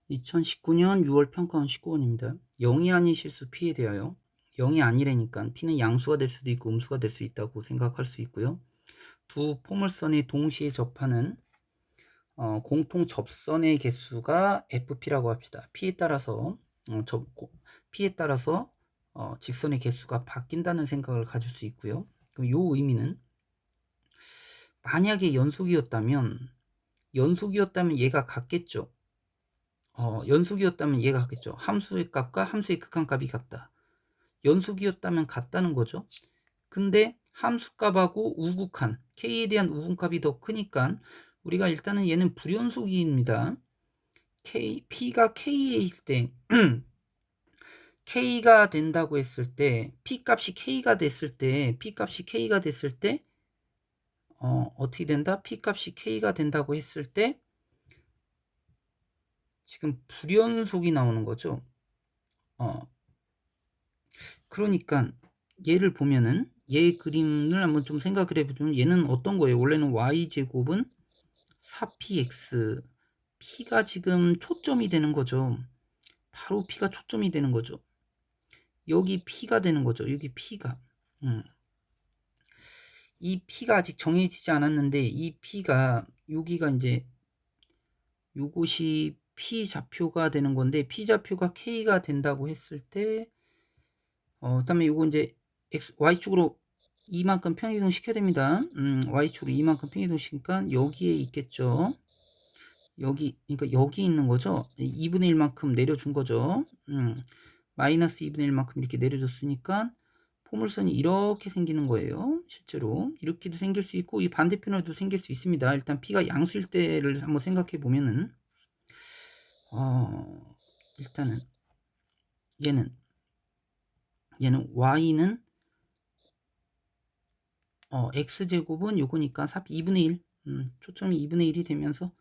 2019년 6월 평가원 19번입니다. 0이 아닌 실수 P에 대하여 0이 아니라니까 P는 양수가 될 수도 있고 음수가 될 수 있다고 생각할 수 있고요. 두 포물선이 동시에 접하는 공통 접선의 개수가 FP라고 합시다. P에 따라서 직선의 개수가 바뀐다는 생각을 가질 수 있고요. 그럼 이 의미는 만약에 연속이었다면 얘가 같겠죠. 연속이었다면 얘가 같겠죠. 함수의 값과 함수의 극한값이 같다. 연속이었다면 같다는 거죠. 근데 함수값하고 우극한 K에 대한 우분값이 더 크니까 우리가 일단은 얘는 불연속입니다. P가 K에 있을 때 K가 된다고 했을 때 P값이 K가 됐을 때 어떻게 된다? P값이 K가 된다고 했을 때 지금 불연속이 나오는 거죠. 그러니까 얘를 보면은 얘 그림을 한번 좀 생각을 해보면 얘는 어떤 거예요? 원래는 y제곱은 4px p가 지금 초점이 되는 거죠. 바로 p가 초점이 되는 거죠. 여기 p가 되는 거죠. 여기 p가 이 p가 아직 정해지지 않았는데 이 p가 여기가 이제 요것이 p좌표가 되는 건데 p좌표가 k가 된다고 했을 때 그다음에 요거 이제 y축으로 이만큼 평이동 시켜야 됩니다. y축으로 이만큼 평이동 시키니까 여기에 있겠죠. 그러니까 여기 있는 거죠. 2분의 1만큼 내려준 거죠. 마이너스 2분의 1만큼 이렇게 내려줬으니까 포물선이 이렇게 생기는 거예요. 실제로 이렇게도 생길 수 있고 이 반대편으로도 생길 수 있습니다. 일단 P가 양수일 때를 한번 생각해 보면은 일단은 얘는 y는 x제곱은 요거니까 2분의 1 초점이 2분의 1이 되면서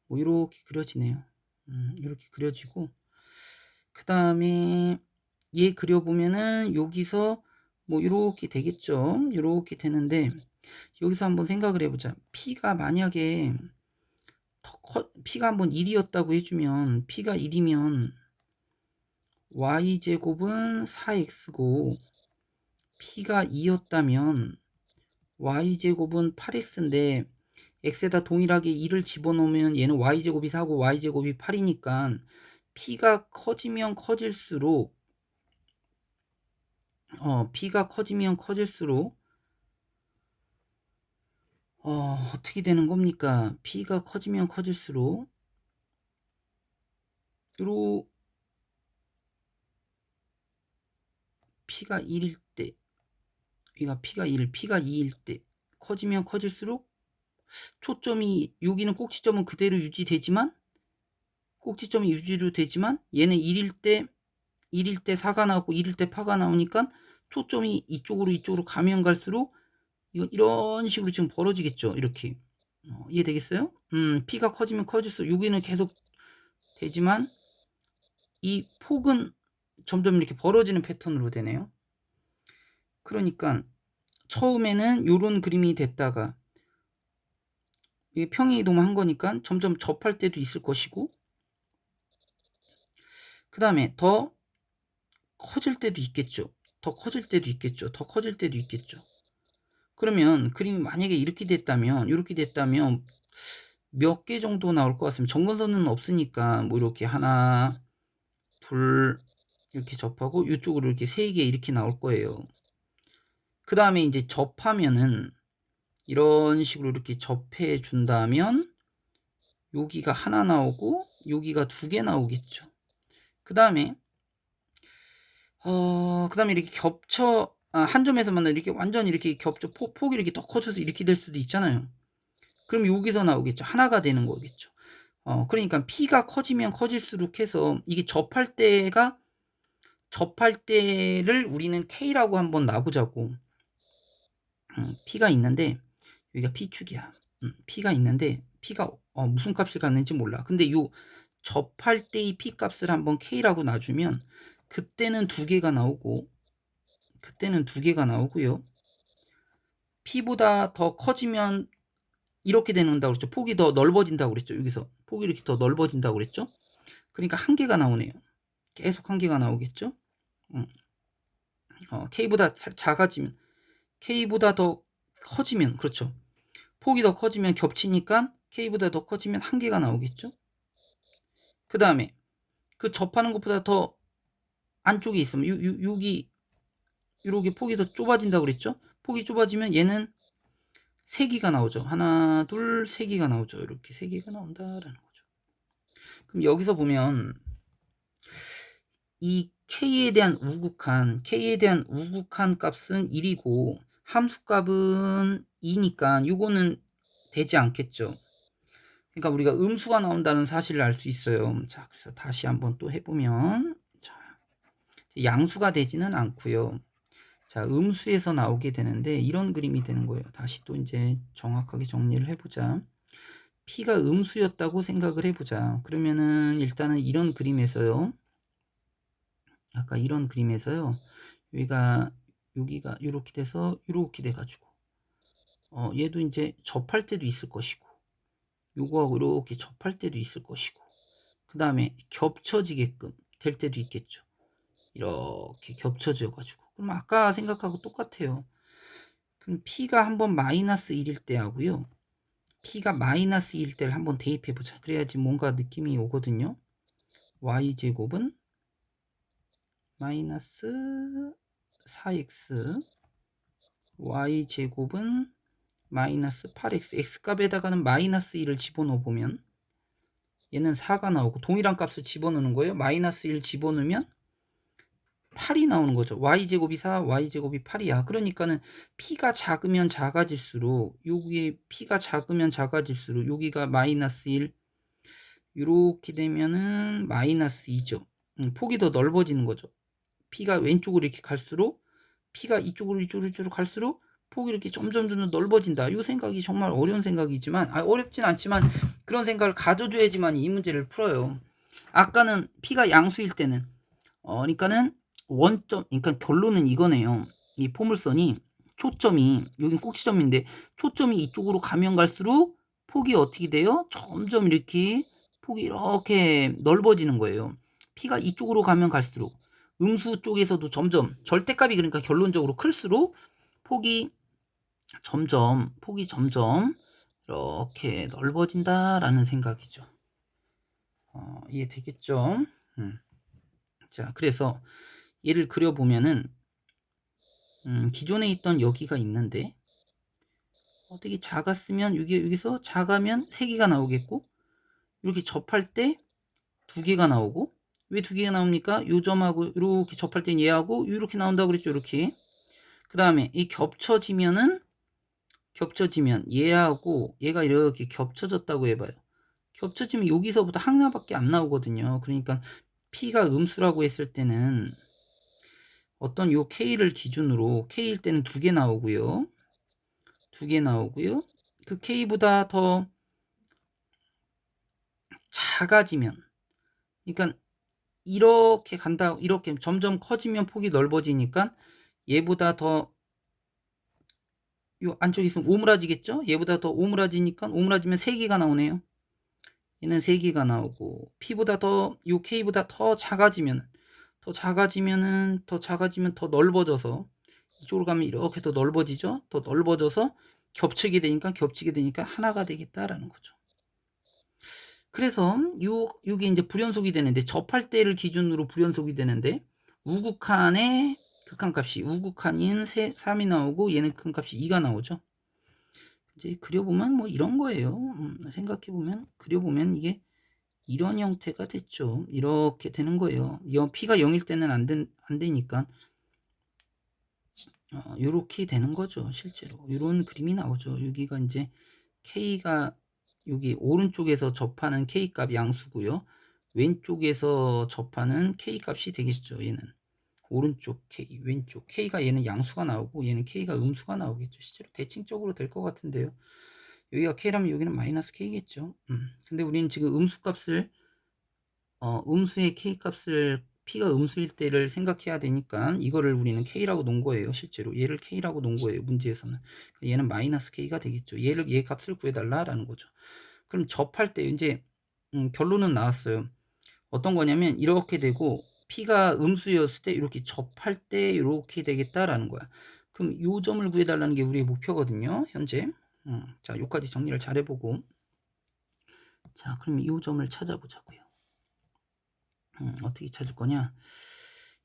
뭐 이렇게 그려지네요. 이렇게 그려지고 그 다음에 얘 그려보면은 여기서 뭐 이렇게 되겠죠. 이렇게 되는데 여기서 한번 생각을 해보자. P가 만약에 P가 한번 1이었다고 해주면 P가 1이면 y제곱은 4x고 P가 2였다면 y제곱은 8x인데 x에다 동일하게 2를 집어넣으면 얘는 y제곱이 4고 y제곱이 8이니까 P가 커지면 커질수록 어떻게 되는 겁니까? P가 커지면 커질수록 P가 1일 때 P가 2일 때 커지면 커질수록 초점이 여기는 꼭지점은 그대로 유지되지만 얘는 1일 때 4가 나오고 1일 때 8가 나오니까 초점이 이쪽으로 가면 갈수록 이런 식으로 지금 벌어지겠죠. 이렇게 이해되겠어요? P가 커지면 커질수록 여기는 계속 되지만 이 폭은 점점 이렇게 벌어지는 패턴으로 되네요. 그러니까 처음에는 이런 그림이 됐다가 이게 평행이동을 한 거니까 점점 접할 때도 있을 것이고 그 다음에 더 커질 때도 있겠죠. 그러면 그림이 만약에 이렇게 됐다면 몇 개 정도 나올 것 같습니다. 정근선은 없으니까 뭐 이렇게 하나, 둘 이렇게 접하고 이쪽으로 이렇게 3개 이렇게 나올 거예요. 그 다음에 이제 접하면은 이런 식으로 이렇게 접해 준다면 여기가 하나 나오고 여기가 2개 나오겠죠. 그 다음에 이렇게 겹쳐 한 점에서만 이렇게 완전히 이렇게 겹쳐 폭이 이렇게 더 커져서 이렇게 될 수도 있잖아요. 그럼 여기서 나오겠죠. 하나가 되는 거겠죠. 그러니까 P가 커지면 커질수록 해서 이게 접할 때를 우리는 K라고 한번 놔보자고. P가 있는데 여기가 P축이야. P가 있는데 P가 무슨 값을 갖는지 몰라. 근데 요 접할 때의 P 값을 한번 K라고 놔주면 그때는 2개가 나오고요. P보다 더 커지면 이렇게 된다고 그랬죠. 폭이 더 넓어진다고 그랬죠. 여기서 폭이 이렇게 더 넓어진다고 그랬죠. 그러니까 한계가 나오네요. 계속 한계가 나오겠죠. K보다 작아지면, K보다 더 커지면, 그렇죠. 폭이 더 커지면 겹치니까 K보다 더 커지면 한계가 나오겠죠. 그 다음에 그 접하는 것보다 더 안쪽에 있으면 여기 이렇게 폭이 더 좁아진다고 그랬죠. 폭이 좁아지면 얘는 3개가 나오죠. 하나, 둘, 3개가 나오죠. 이렇게 3개가 나온다라는 거죠. 그럼 여기서 보면 이 K에 대한 우극한 값은 1이고 함수값은 2니까 요거는 되지 않겠죠. 그러니까 우리가 음수가 나온다는 사실을 알 수 있어요. 자, 그래서 다시 한번 또 해보면, 자, 양수가 되지는 않고요. 자, 음수에서 나오게 되는데 이런 그림이 되는 거예요. 다시 또 이제 정확하게 정리를 해보자. P가 음수였다고 생각을 해보자. 그러면은 일단은 이런 그림에서요. 아까 이런 그림에서요. 여기가 이렇게 돼서 이렇게 돼가지고 얘도 이제 접할 때도 있을 것이고 요거하고 이렇게 접할 때도 있을 것이고 그 다음에 겹쳐지게끔 될 때도 있겠죠. 이렇게 겹쳐져 가지고 그럼 아까 생각하고 똑같아요. 그럼 P가 한번 마이너스 1일 때 하고요. P가 마이너스 1일 때를 한번 대입해 보자. 그래야지 뭔가 느낌이 오거든요. Y제곱은 마이너스 4x Y제곱은 마이너스 8x x값에다가는 마이너스 1을 집어넣어 보면 얘는 4가 나오고 동일한 값을 집어넣는 거예요. 마이너스 1 집어넣으면 8이 나오는 거죠. y제곱이 4, y제곱이 8이야. 그러니까는 p가 작으면 작아질수록 여기에 p가 작으면 작아질수록 여기가 마이너스 1 이렇게 되면은 마이너스 2죠. 폭이 더 넓어지는 거죠. p가 왼쪽으로 이렇게 갈수록 p가 이쪽으로 갈수록 폭이 이렇게 점점 넓어진다. 이 생각이 정말 어려운 생각이지만 어렵진 않지만 그런 생각을 가져줘야지만 이 문제를 풀어요. 아까는 p가 양수일 때는 그러니까는 원점, 그러니까 결론은 이거네요. 이 포물선이 초점이 여긴 꼭지점인데 초점이 이쪽으로 가면 갈수록 폭이 어떻게 돼요? 점점 이렇게 폭이 이렇게 넓어지는 거예요. P가 이쪽으로 가면 갈수록 음수 쪽에서도 점점 절대값이 그러니까 결론적으로 클수록 폭이 점점 이렇게 넓어진다라는 생각이죠. 이해되겠죠? 자, 그래서 얘를 그려보면은 기존에 있던 여기가 있는데 되게 작았으면 여기서 작으면 3개가 나오겠고 이렇게 접할 때 2개가 나오고 왜 2개가 나옵니까? 요 점하고 이렇게 접할 땐 얘하고 이렇게 나온다고 그랬죠. 이렇게 그 다음에 이 겹쳐지면 얘하고 얘가 이렇게 겹쳐졌다고 해봐요. 겹쳐지면 여기서부터 하나밖에 안 나오거든요. 그러니까 P가 음수라고 했을 때는 어떤 요 K를 기준으로 K일 때는 2개 나오고요. 2개 나오고요. 그 K보다 더 작아지면 그러니까 이렇게 간다. 이렇게 점점 커지면 폭이 넓어지니까 얘보다 더 요 안쪽에 있으면 오므라지겠죠? 얘보다 더 오므라지니까 오므라지면 3개가 나오네요. 얘는 3개가 나오고 P보다 더 요 K보다 더 작아지면 더 넓어져서 이쪽으로 가면 이렇게 더 넓어지죠? 더 넓어져서 겹치게 되니까 하나가 되겠다라는 거죠. 그래서 요게 이제 불연속이 되는데 접할 때를 기준으로 불연속이 되는데 우극한의 극한값이 우극한인 3이 나오고 얘는 극한값이 2가 나오죠. 이제 그려보면 뭐 이런 거예요. 생각해보면 그려보면 이게 이런 형태가 됐죠. 이렇게 되는 거예요. P가 0일 때는 안 되니까 요렇게 되는 거죠. 실제로 이런 그림이 나오죠. 여기가 이제 K가 여기 오른쪽에서 접하는 K값 양수고요. 왼쪽에서 접하는 K값이 되겠죠. 얘는 오른쪽 K, 왼쪽 K가 얘는 양수가 나오고 얘는 K가 음수가 나오겠죠. 실제로 대칭적으로 될 것 같은데요. 여기가 K라면 여기는 마이너스 K겠죠. 근데 우리는 지금 음수값을 음수의 K값을 P가 음수일 때를 생각해야 되니까 이거를 우리는 K라고 놓은 거예요. 실제로 얘를 K라고 놓은 거예요. 문제에서는 얘는 마이너스 K가 되겠죠. 얘 값을 구해달라라는 거죠. 그럼 접할 때 이제 결론은 나왔어요. 어떤 거냐면 이렇게 되고 P가 음수였을 때 이렇게 접할 때 이렇게 되겠다라는 거야. 그럼 요 점을 구해달라는 게 우리의 목표거든요. 현재. 자, 요까지 정리를 잘 해보고. 자, 그럼 요 점을 찾아보자고요. 어떻게 찾을 거냐?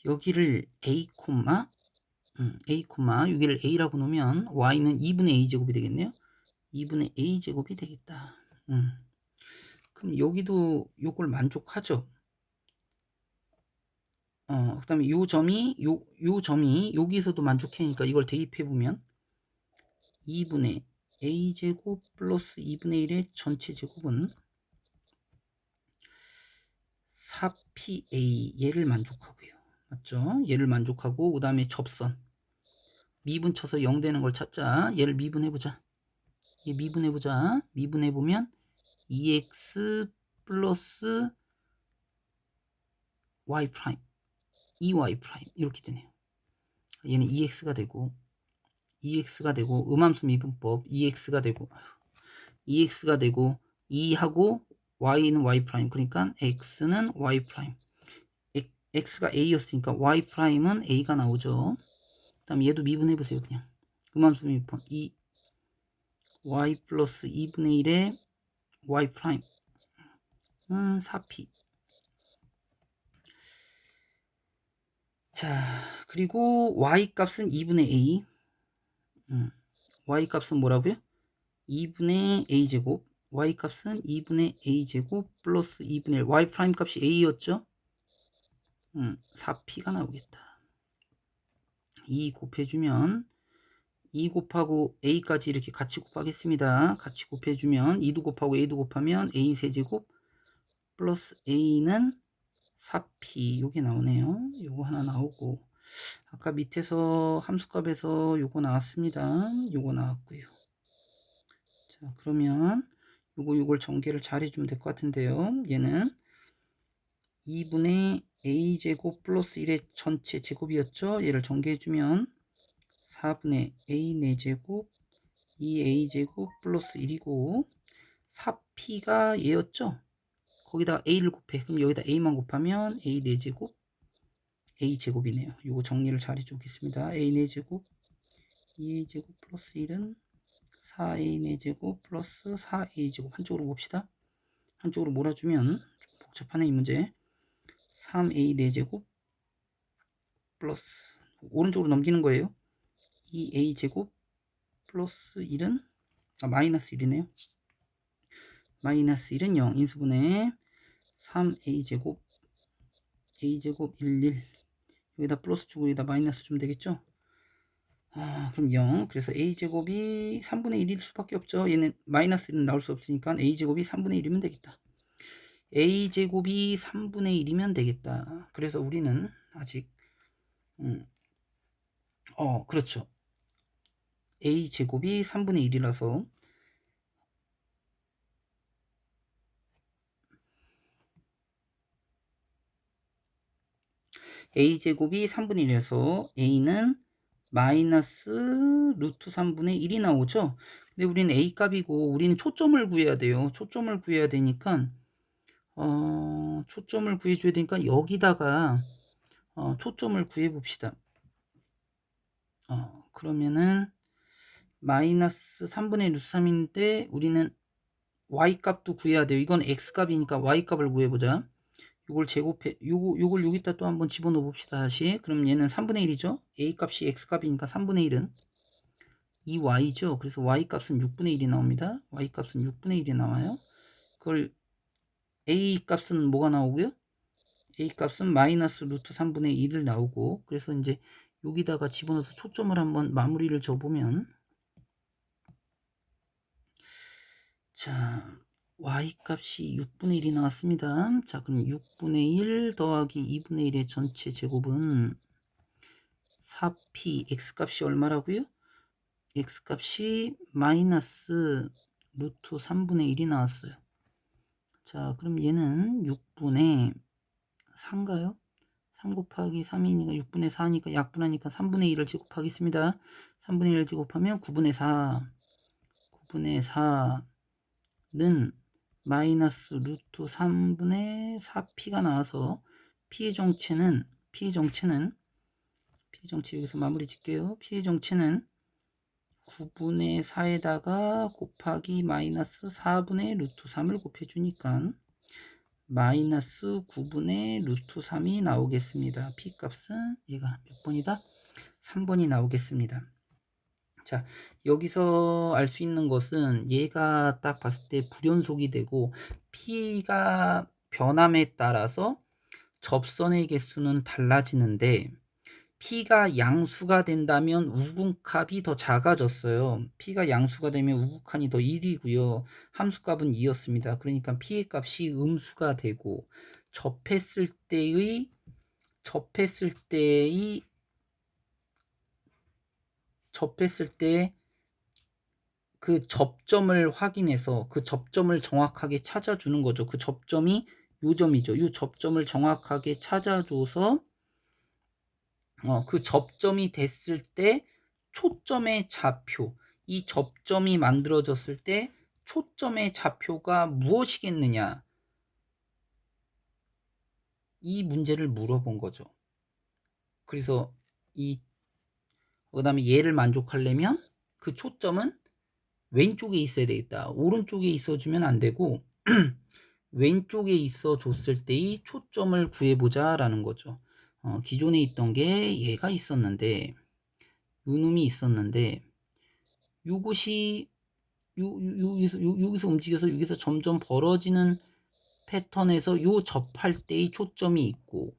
여기를 A, A, 여기를 A라고 놓으면 Y는 2분의 A제곱이 되겠네요. 2분의 A제곱이 되겠다. 그럼 여기도 요걸 만족하죠. 그 다음에 요 점이 여기서도 만족하니까 이걸 대입해보면 2분의 A제곱 플러스 2분의 1의 전체 제곱은 4PA 얘를 만족하고요. 맞죠? 얘를 만족하고 그 다음에 접선 미분 쳐서 0 되는 걸 찾자. 얘를 미분해보자. 얘 미분해보자. 미분해보면 2x 플러스 y 프라임 2y 프라임 이렇게 되네요. 얘는 2x가 되고 음함수 미분법 2x가 되고 2하고 y는 y 프라임 그러니까 x는 y 프라임 x가 a였으니까 y 프라임은 a가 나오죠. 그 다음 얘도 미분해보세요. 그냥 음함수 미분법 2 y 플러스 2분의 1의 y 프라임 4p. 자, 그리고 y 값은 2분의 a. y 값은 뭐라고요? 2분의 a제곱. y 값은 2분의 a제곱 플러스 2분의 1. y 프라임 값이 a였죠? 4p가 나오겠다. 2 곱해주면 2 곱하고 a까지 이렇게 같이 곱하겠습니다. 같이 곱해주면 2도 곱하고 a도 곱하면 a 세제곱 플러스 a는 4p 요게 나오네요. 요거 하나 나오고 아까 밑에서 함수값에서 요거 나왔습니다. 요거 나왔고요. 자, 그러면 요걸 전개를 잘 해주면 될 것 같은데요. 얘는 2분의 a제곱 플러스 1의 전체 제곱이었죠. 얘를 전개해주면 4분의 a 4제곱 2a제곱 플러스 1이고 4p가 얘였죠. 거기다 a를 곱해. 그럼 여기다 a만 곱하면 a 4제곱 a제곱이네요. 요거 정리를 잘 해주겠습니다. a 4제곱 2a제곱 플러스 1은 4a 4제곱 플러스 4a제곱 한쪽으로 봅시다. 한쪽으로 몰아주면 좀 복잡하네 이 문제. 3a 4제곱 플러스 오른쪽으로 넘기는 거예요. 2a제곱 플러스 1은 마이너스 1이네요. 마이너스 1은 0 인수분해 3a제곱 a제곱 11 여기다 플러스 주고 여기다 마이너스 주면 되겠죠. 그럼 0 그래서 a제곱이 3분의 1일 수밖에 없죠. 얘는 마이너스 1은 나올 수 없으니까 a제곱이 3분의 1이면 되겠다. a제곱이 3분의 1이면 되겠다. 그래서 우리는 아직 그렇죠. a제곱이 3분의 1이라서 a제곱이 3분의 1이라서 a는 마이너스 루트 3분의 1이 나오죠. 근데 우리는 a 값이고 우리는 초점을 구해야 돼요. 초점을 구해야 되니까 초점을 구해줘야 되니까 여기다가 초점을 구해 봅시다. 그러면은 마이너스 3분의 루트 3인데 우리는 y 값도 구해야 돼요. 이건 x 값이니까 y 값을 구해보자. 요걸 제곱해 요걸 여기다 또 한번 집어넣어 봅시다. 다시. 그럼 얘는 3분의 1이죠. a 값이 x 값이니까 3분의 1은 2y죠. 그래서 y 값은 6분의 1이 나옵니다. y 값은 6분의 1이 나와요. 그걸 a 값은 뭐가 나오고요? a 값은 마이너스 루트 3분의 1을 나오고 그래서 이제 여기다가 집어넣어서 초점을 한번 마무리를 줘보면 자 y값이 6분의 1이 나왔습니다. 자 그럼 6분의 1 더하기 2분의 1의 전체 제곱은 4p x값이 얼마라고요? x값이 마이너스 루트 3분의 1이 나왔어요. 자 그럼 얘는 6분의 4인가요? 3 곱하기 3이니까 6분의 4니까 약분하니까 3분의 1을 제곱하겠습니다. 3분의 1을 제곱하면 9분의 4 9분의 4는 마이너스 루트 3분의 4p가 나와서 p의 정체는 여기서 마무리 짓게요. p의 정체는 9분의 4에다가 곱하기 마이너스 4분의 루트 3을 곱해주니까 마이너스 9분의 루트 3이 나오겠습니다. p 값은 얘가 몇 번이다? 3번이 나오겠습니다. 자, 여기서 알 수 있는 것은 얘가 딱 봤을 때 불연속이 되고 p가 변함에 따라서 접선의 개수는 달라지는데 p가 양수가 된다면 우궁값이 더 작아졌어요. p가 양수가 되면 우궁값이 더 1이고요. 함수값은 2였습니다. 그러니까 p의 값이 음수가 되고 접했을 때의 그 접점을 확인해서 그 접점을 정확하게 찾아주는 거죠. 그 접점이 요 점이죠. 요 접점을 정확하게 찾아줘서 그 접점이 됐을 때 초점의 좌표, 이 접점이 만들어졌을 때 초점의 좌표가 무엇이겠느냐, 이 문제를 물어본 거죠. 그래서 그다음에 얘를 만족하려면 그 초점은 왼쪽에 있어야 되겠다. 오른쪽에 있어주면 안 되고 왼쪽에 있어 줬을 때의 초점을 구해보자 라는 거죠. 기존에 있던 게 얘가 있었는데 요놈이 있었는데 요것이 여기서 움직여서 여기서 점점 벌어지는 패턴에서 요 접할 때의 초점이 있고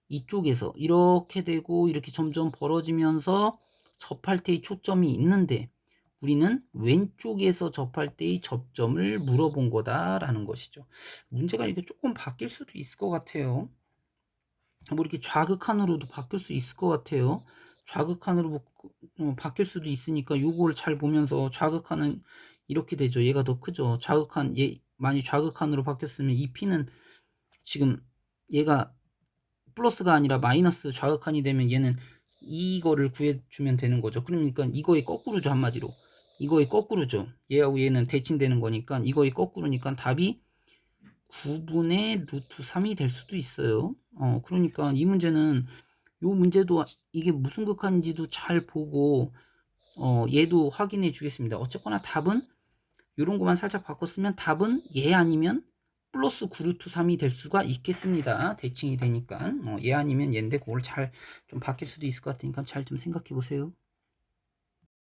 이쪽에서 이렇게 되고 이렇게 점점 벌어지면서 접할 때의 초점이 있는데 우리는 왼쪽에서 접할 때의 접점을 물어본 거다라는 것이죠. 문제가 이게 조금 바뀔 수도 있을 것 같아요. 뭐 이렇게 좌극한으로도 바뀔 수 있을 것 같아요. 좌극한으로 바뀔 수도 있으니까 요걸 잘 보면서 좌극한은 이렇게 되죠. 얘가 더 크죠. 좌극한 많이 좌극한으로 바뀌었으면 이 p는 지금 얘가 플러스가 아니라 마이너스 좌극한이 되면 얘는 이거를 구해주면 되는 거죠. 그러니까 이거의 거꾸로죠. 한마디로 이거의 거꾸로죠. 얘하고 얘는 대칭되는 거니까 이거의 거꾸로니까 답이 9분의 루트 3이 될 수도 있어요. 그러니까 이 문제는 요 문제도 이게 무슨 극한인지도 잘 보고 얘도 확인해 주겠습니다. 어쨌거나 답은 요런 것만 살짝 바꿨으면 답은 얘 아니면 플러스 9루트 3이 될 수가 있겠습니다. 대칭이 되니까 얘 아니면 얘인데 그걸 잘 좀 바뀔 수도 있을 것 같으니까 잘 좀 생각해 보세요.